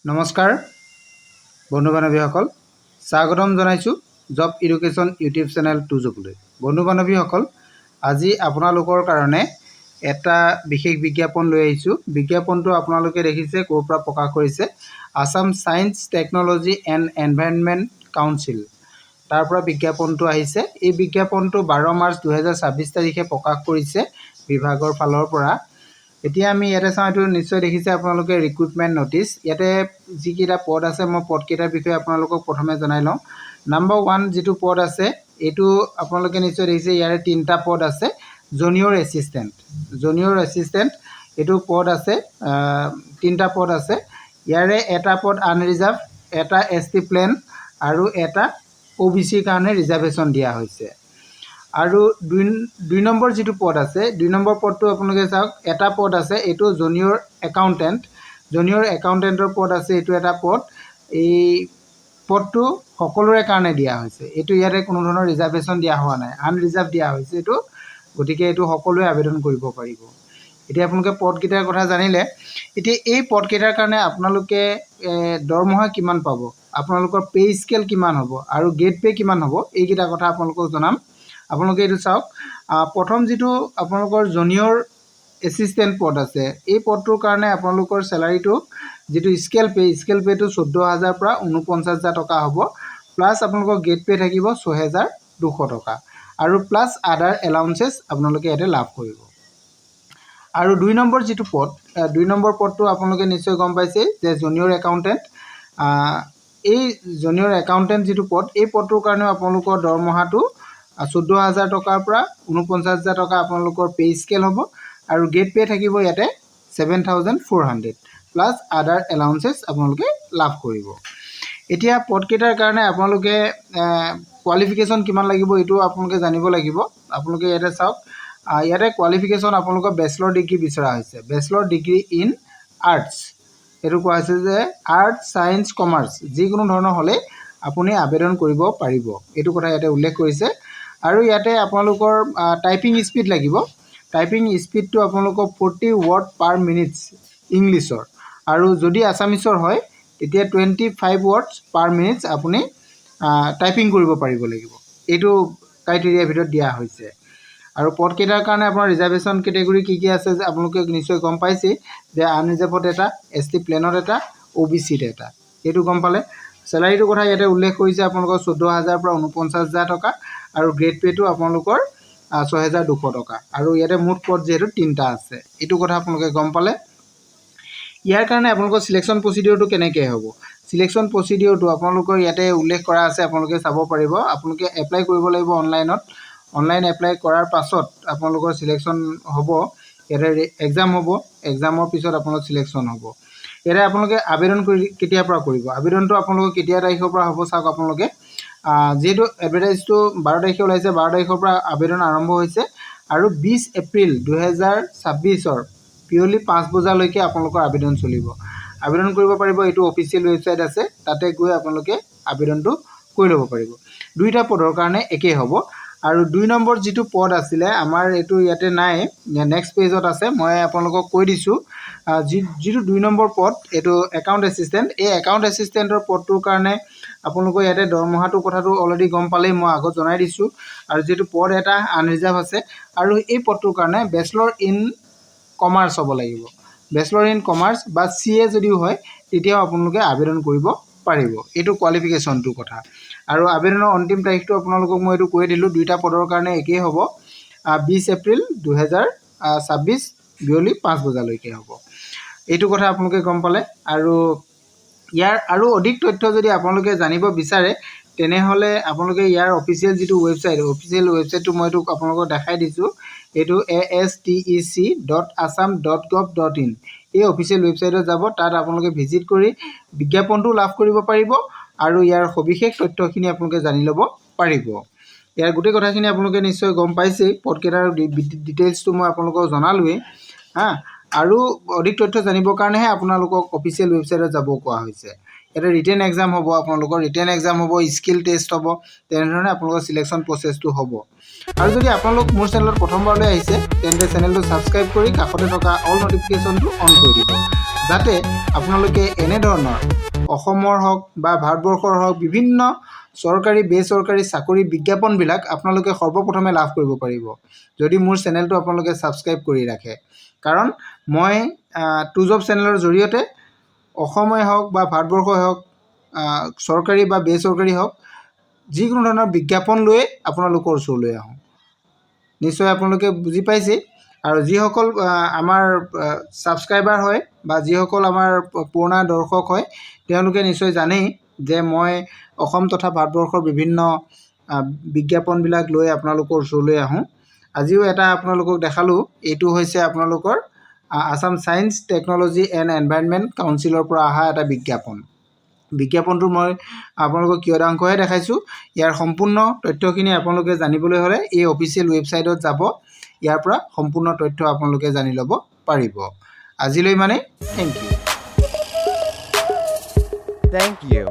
নমস্কাৰ বন্ধু বান্ধৱীসকল, স্বাগতম জনাইছোঁ জব এডুকেশ্যন ইউটিউব চেনেল টুজকলৈ। বন্ধু বান্ধৱীসকল, আজি আপোনালোকৰ কাৰণে এটা বিশেষ বিজ্ঞাপন লৈ আহিছোঁ। বিজ্ঞাপনটো আপোনালোকে দেখিছে ক'ৰ পৰা প্ৰকাশ কৰিছে, Assam science technology and environment council, তাৰ পৰা বিজ্ঞাপনটো আহিছে। এই বিজ্ঞাপনটো 12 মাৰ্চ 2026 তাৰিখে প্ৰকাশ কৰিছে বিভাগৰ ফালৰ পৰা। এতিয়া আমি ইয়াতে চাওঁ, এইটো নিশ্চয় দেখিছে আপোনালোকে ৰিক্ৰুটমেণ্ট নটিচ। ইয়াতে যিকেইটা পদ আছে, মই পদকেইটাৰ বিষয়ে আপোনালোকক প্ৰথমে জনাই লওঁ। নাম্বাৰ 1 যিটো পদ আছে, এইটো আপোনালোকে নিশ্চয় দেখিছে, ইয়াৰে 3টা পদ আছে। জুনিয়ৰ এছিষ্টেণ্ট এইটো পদ আছে, 3টা পদ আছে। ইয়াৰে এটা পদ আনৰিজাৰ্ভ, এটা ST প্লেন আৰু এটা OBCৰ কাৰণে ৰিজাৰ্ভেশ্যন দিয়া হৈছে। আৰু দুই নম্বৰ যিটো পদ আছে, 2 নম্বৰ পদটো আপোনালোকে চাওক, এটা পদ আছে, এইটো জুনিয়ৰ একাউণ্টেণ্টৰ পদ আছে। এইটো এটা পদ, এই পদটো সকলোৰে কাৰণে দিয়া হৈছে। এইটো ইয়াতে কোনো ধৰণৰ ৰিজাৰ্ভেশ্যন দিয়া হোৱা নাই, আনৰিজাৰ্ভ দিয়া হৈছে এইটো, গতিকে এইটো সকলোৱে আবেদন কৰিব পাৰিব। এতিয়া আপোনালোকে পদকেইটাৰ কথা জানিলে। এতিয়া এই পদকেইটাৰ কাৰণে আপোনালোকে দৰমহা কিমান পাব, আপোনালোকৰ পে স্কেল কিমান হ'ব আৰু গেট পে কিমান হ'ব, এইকেইটা কথা আপোনালোকক জনাম। আপোনালোকে এইটো চাওক। প্ৰথম যিটো আপোনালোকৰ জুনিয়ৰ এছিষ্টেণ্ট পদ আছে, এই পদটোৰ কাৰণে আপোনালোকৰ চেলাৰীটো যিটো স্কেল পেটো 14,000 পৰা 49,000 টকা হ'ব। প্লাছ আপোনালোকৰ গেট পে থাকিব 6,200 টকা আৰু প্লাছ আদাৰ এলাউন্সেছ আপোনালোকে ইয়াতে লাভ কৰিব। আৰু 2 নম্বৰ যিটো পদ, 2 নম্বৰ পদটো আপোনালোকে নিশ্চয় গম পাইছে যে জুনিয়ৰ একাউণ্টেণ্ট। এই জুনিয়ৰ একাউণ্টেণ্ট যিটো পদ, এই পদটোৰ কাৰণেও আপোনালোকৰ দৰমহাটো 14,000 টকাৰ পৰা 49,000 টকা আপোনালোকৰ পে স্কেল হ'ব আৰু গেট পে থাকিব ইয়াতে 7,400 প্লাছ আদাৰ এলাউন্সেছ আপোনালোকে লাভ কৰিব। এতিয়া পদকেইটাৰ কাৰণে আপোনালোকে কোৱালিফিকেশ্যন কিমান লাগিব এইটো আপোনালোকে জানিব লাগিব। আপোনালোকে ইয়াতে চাওক, ইয়াতে কোৱালিফিকেশ্যন আপোনালোকৰ বেচেলৰ ডিগ্ৰী বিচৰা হৈছে, বেচেলৰ ডিগ্ৰী ইন আৰ্টছ। এইটো কোৱা হৈছে যে আৰ্টছ, ছায়েন্স, কমাৰ্চ যিকোনো ধৰণৰ হ'লে আপুনি আবেদন কৰিব পাৰিব, এইটো কথা ইয়াতে উল্লেখ কৰিছে। আৰু ইয়াতে আপোনালোকৰ টাইপিং স্পীড লাগিব। টাইপিং স্পীডটো আপোনালোকৰ 40 ৱৰ্ড পাৰ মিনিটছ ইংলিছৰ, আৰু যদি আছামিছৰ হয় তেতিয়া 25 ৱৰ্ডছ পাৰ মিনিটছ আপুনি টাইপিং কৰিব পাৰিব লাগিব। এইটো ক্ৰাইটেৰিয়াৰ ভিতৰত দিয়া হৈছে। আৰু পদকেইটাৰ কাৰণে আপোনাৰ ৰিজাৰ্ভেশ্যন কেটেগৰী কি আছে যে আপোনালোকে নিশ্চয় গম পাইছেই, যে আনৰিজাৰ্ভত এটা, ST প্লেনত এটা, OBCত এটা, এইটো গম পালে। চেলাৰীটোৰ কথা ইয়াতে উল্লেখ কৰিছে, আপোনালোকৰ 14,000 পৰা 49,000 টকা আৰু গ্ৰেড পে'টো আপোনালোকৰ 6,200 টকা। আৰু ইয়াতে মুঠ পদ যিহেতু 3টা আছে, এইটো কথা আপোনালোকে গম পালে। ইয়াৰ কাৰণে আপোনালোকৰ চিলেকশ্যন প্ৰচিডিঅ'ৰটো কেনেকৈ হ'ব, চিলেকশ্যন প্ৰচিডিঅ'ৰটো আপোনালোকৰ ইয়াতে উল্লেখ কৰা আছে, আপোনালোকে চাব পাৰিব। আপোনালোকে এপ্লাই কৰিব লাগিব অনলাইনত। অনলাইন এপ্লাই কৰাৰ পাছত আপোনালোকৰ চিলেকশ্যন হ'ব, ইয়াতে এক্সাম হ'ব, এক্সামৰ পিছত আপোনালোকৰ চিলেকশ্যন হ'ব। ইয়াতে আপোনালোকে আবেদন কেতিয়াৰ পৰা কৰিব, আবেদনটো আপোনালোকৰ কেতিয়া তাৰিখৰ পৰা হ'ব চাওক। আপোনালোকে যিহেতু এডভাৰটাইজটো 12 তাৰিখে ওলাইছে, 12 তাৰিখৰ পৰা আবেদন আৰম্ভ হৈছে আৰু 20 এপ্ৰিল 2026 পিয়লি 5 বজালৈকে আপোনালোকৰ আবেদন চলিব। আবেদন কৰিব পাৰিব, এইটো অফিচিয়েল ৱেবছাইট আছে, তাতে গৈ আপোনালোকে আবেদনটো কৰি ল'ব পাৰিব। 2টা পদৰ কাৰণে একেই হ'ব। আৰু 2 নম্বৰ যিটো পদ আছিলে আমাৰ, এইটো ইয়াতে নাই, নেক্সট পেজত আছে, মই আপোনালোকক কৈ দিছোঁ। যিটো 2 নম্বৰ পদ, এইটো একাউণ্ট এছিষ্টেণ্ট। এই একাউণ্ট এছিষ্টেণ্টৰ পদটোৰ কাৰণে আপোনালোকৰ ইয়াতে দৰমহাটোৰ কথাটো অলৰেডি গম পালেই, মই আগত জনাই দিছোঁ। আৰু যিটো পদ এটা আনৰিজাৰ্ভ আছে, আৰু এই পদটোৰ কাৰণে বেচেলৰ ইন কমাৰ্চ হ'ব লাগিব। বেচেলৰ ইন কমাৰ্চ বা CA যদিও হয় তেতিয়াও আপোনালোকে আবেদন কৰিব পাৰিব, এইটো কোৱালিফিকেশ্যনটোৰ কথা। আৰু আবেদনৰ অন্তিম তাৰিখটো আপোনালোকক মই এইটো কৈ দিলোঁ, 2টা পদৰ কাৰণে একেই হ'ব, 20 এপ্ৰিল 2026 বিয়লি 5 বজালৈকে হ'ব, এইটো কথা আপোনালোকে গম পালে। আৰু ইয়াৰ আৰু অধিক তথ্য যদি আপোনালোকে জানিব বিচাৰে, তেনেহ'লে আপোনালোকে ইয়াৰ অফিচিয়েল যিটো ৱেবছাইট, অফিচিয়েল ৱেবছাইটটো মই এইটো আপোনালোকক দেখাই দিছোঁ, এইটো astec.assam.gov.in, এই অফিচিয়েল ৱেবছাইটত যাব, তাত আপোনালোকে ভিজিট কৰি বিজ্ঞাপনটো লাভ কৰিব পাৰিব আৰু ইয়াৰ সবিশেষ তথ্যখিনি আপোনালোকে জানি ল'ব পাৰিব। ইয়াৰ গোটেই কথাখিনি আপোনালোকে নিশ্চয় গম পাইছেই, পদকেইটাৰ ডিটেইলছটো মই আপোনালোকক জনালোৱেই। আৰু অধিক তথ্য জানিবৰ কাৰণেহে আপোনালোকক অফিচিয়েল ৱেবছাইটত যাব কোৱা হৈছে। ইয়াতে ৰিটেন এক্সাম হ'ব, আপোনালোকৰ ৰিটেন এক্সাম হ'ব, স্কিল টেষ্ট হ'ব, তেনেধৰণে আপোনালোকৰ চিলেকশ্যন প্ৰচেছটো হ'ব। আৰু যদি আপোনালোক মোৰ চেনেলত প্ৰথমবাৰলৈ আহিছে, তেন্তে চেনেলটো ছাবস্ক্ৰাইব কৰি কাষতে থকা অল নটিফিকেশ্যনটো অন কৰি দিব, যাতে আপোনালোকে এনেধৰণৰ অসমৰ হওক বা ভাৰতবৰ্ষৰ হওক বিভিন্ন চৰকাৰী বেচৰকাৰী চাকৰি বিজ্ঞাপনবিলাক আপোনালোকে সৰ্বপ্ৰথমে লাভ কৰিব পাৰিব যদি মোৰ চেনেলটো আপোনালোকে ছাবস্ক্ৰাইব কৰি ৰাখে। কাৰণ মই টু জব চেনেলৰ জৰিয়তে অসমে হওক বা ভাৰতবৰ্ষই হওক চৰকাৰী বা বেচৰকাৰী হওক যিকোনো ধৰণৰ বিজ্ঞাপন লৈ আপোনালোকৰ ওচৰলৈ আহোঁ। নিশ্চয় আপোনালোকে বুজি পাইছে। আৰু যিসকল আমাৰ ছাবস্ক্ৰাইবাৰ হয় বা যিসকল আমাৰ পুৰণা দৰ্শক হয় তেওঁলোকে নিশ্চয় জানেই যে মই অসম তথা ভাৰতবৰ্ষৰ বিভিন্ন বিজ্ঞাপনবিলাক লৈ আপোনালোকৰ ওচৰলৈ আহোঁ। আজিও এটা আপোনালোকক দেখালোঁ। এইটো হৈছে আপোনালোকৰ Assam science technology and environment কাউন্সিলৰ পৰা অহা এটা বিজ্ঞাপনটো মই আপোনালোকক কিয়দাংশহে দেখাইছোঁ। ইয়াৰ সম্পূৰ্ণ তথ্যখিনি আপোনালোকে জানিবলৈ হ'লে এই অফিচিয়েল ৱেবছাইটত যাব। ইয়াৰ পৰা সম্পূৰ্ণ তথ্য আপোনালোকে জানি ল'ব পাৰিব। আজিলৈ মানে থেংক ইউ।